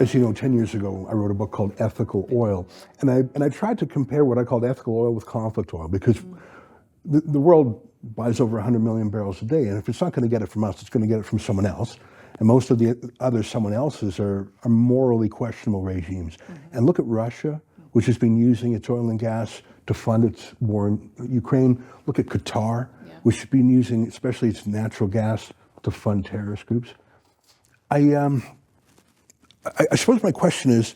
As you know, 10 years ago, I wrote a book called Ethical Oil. And I tried to compare what I called ethical oil with conflict oil, because the world buys over 100 million barrels a day. And if it's not going to get it from us, it's going to get it from someone else. And most of the other someone else's are morally questionable regimes. And look at Russia, which has been using its oil and gas to fund its war in Ukraine. Look at Qatar, which has been using especially its natural gas to fund terrorist groups. I suppose my question is,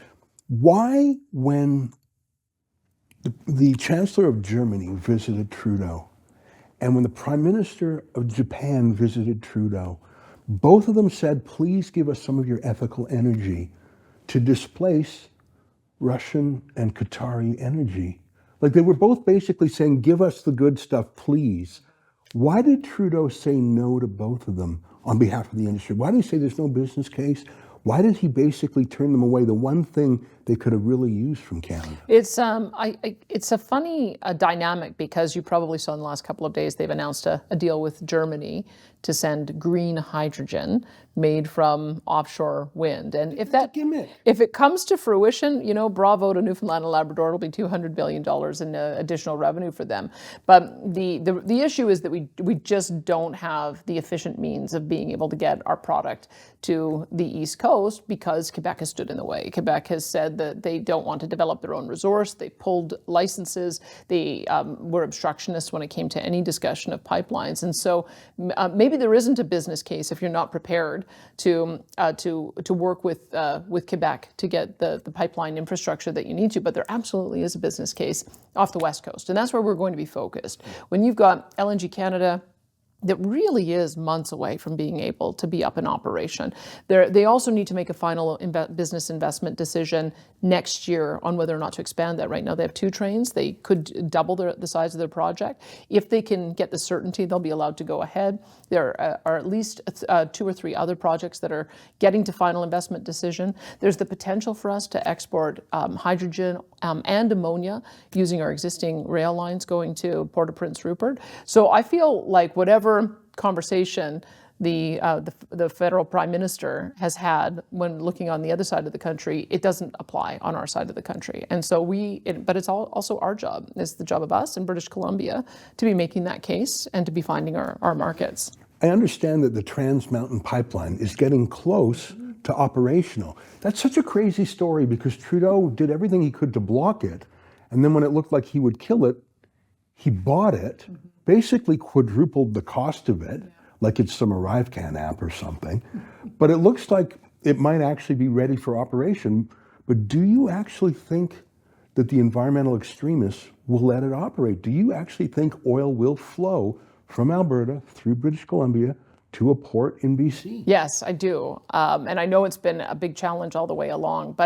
why, when the Chancellor of Germany visited Trudeau, and when the Prime Minister of Japan visited Trudeau, both of them said, please give us some of your ethical energy to displace Russian and Qatari energy? Like, they were both basically saying, give us the good stuff, please. Why did Trudeau say no to both of them on behalf of the industry? Why did he say there's no business case? Why did he basically turn them away, the one thing they could have really used from Canada? It's it's a funny dynamic, because you probably saw in the last couple of days they've announced a deal with Germany to send green hydrogen made from offshore wind. And if it comes to fruition, you know, bravo to Newfoundland and Labrador. It'll be $200 billion in additional revenue for them. But the issue is that we just don't have the efficient means of being able to get our product to the East Coast, because Quebec has stood in the way. Quebec has said that they don't want to develop their own resource. They pulled licenses. They were obstructionists when it came to any discussion of pipelines. And so maybe there isn't a business case if you're not prepared to work with Quebec to get the pipeline infrastructure that you need to. But there absolutely is a business case off the West Coast, and that's where we're going to be focused. When you've got LNG Canada that really is months away from being able to be up in operation. They also need to make a final business investment decision next year on whether or not to expand that. Right now they have 2 trains. They could double the size of their project. If they can get the certainty, they'll be allowed to go ahead. There are at least 2 or 3 other projects that are getting to final investment decision. There's the potential for us to export hydrogen and ammonia using our existing rail lines going to Port of Prince Rupert. So I feel like whatever conversation the federal prime minister has had when looking on the other side of the country, it doesn't apply on our side of the country. And so but it's also our job. It's the job of us in British Columbia to be making that case and to be finding our markets. I understand that the Trans Mountain Pipeline is getting close to operational. That's such a crazy story, because Trudeau did everything he could to block it. And then when it looked like he would kill it, he bought it, basically quadrupled the cost of it, like it's some ArriveCan app or something. But it looks like it might actually be ready for operation. But do you actually think that the environmental extremists will let it operate? Do you actually think oil will flow from Alberta through British Columbia to a port in BC? Yes, I do. And I know it's been a big challenge all the way along.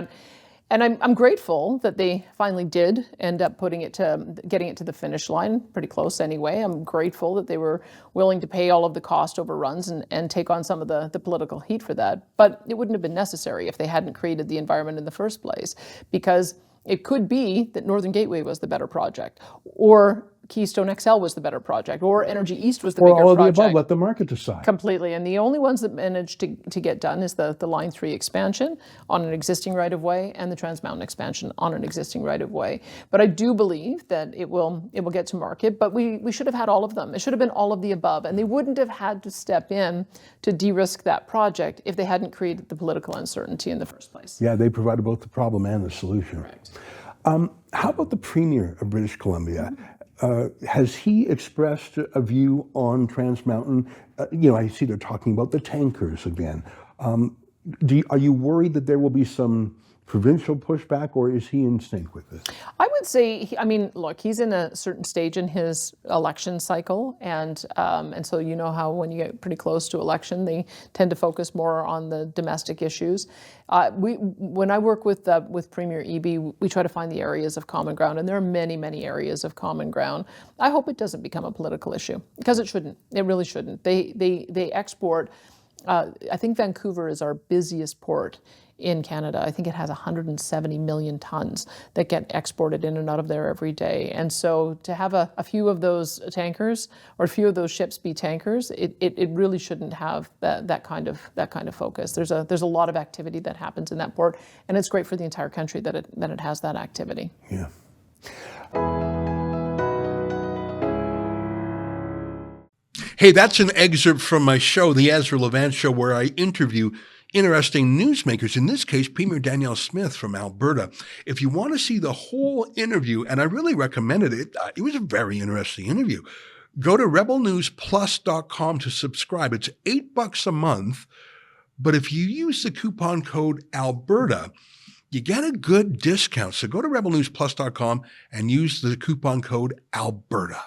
And I'm grateful that they finally did end up getting it to the finish line, pretty close anyway. I'm grateful that they were willing to pay all of the cost overruns and take on some of the political heat for that. But it wouldn't have been necessary if they hadn't created the environment in the first place, because it could be that Northern Gateway was the better project, or Keystone XL was the better project, or Energy East was the bigger project. Or all of the above, let the market decide. Completely. And the only ones that managed to get done is the Line 3 expansion on an existing right-of-way and the Trans Mountain expansion on an existing right-of-way. But I do believe that it will get to market, but we should have had all of them. It should have been all of the above, and they wouldn't have had to step in to de-risk that project if they hadn't created the political uncertainty in the first place. Yeah, they provided both the problem and the solution. Correct. How about the Premier of British Columbia? Has he expressed a view on Trans Mountain? I see they're talking about the tankers again. Are you worried that there will be some provincial pushback, or is he in sync with this? I would say, look, he's in a certain stage in his election cycle, and so you know how when you get pretty close to election, they tend to focus more on the domestic issues. When I work with Premier Eby, we try to find the areas of common ground, and there are many, many areas of common ground. I hope it doesn't become a political issue, because it shouldn't. It really shouldn't. They export I think Vancouver is our busiest port in Canada. I think it has 170 million tons that get exported in and out of there every day. And so to have a few of those tankers or a few of those ships be tankers, it really shouldn't have that kind of focus. There's a lot of activity that happens in that port, and it's great for the entire country that it has that activity. Yeah. Hey, that's an excerpt from my show, The Ezra Levant Show, where I interview interesting newsmakers, in this case, Premier Danielle Smith from Alberta. If you want to see the whole interview, and I really recommended it, it was a very interesting interview, go to rebelnewsplus.com to subscribe. It's $8 a month, but if you use the coupon code Alberta, you get a good discount. So go to rebelnewsplus.com and use the coupon code Alberta.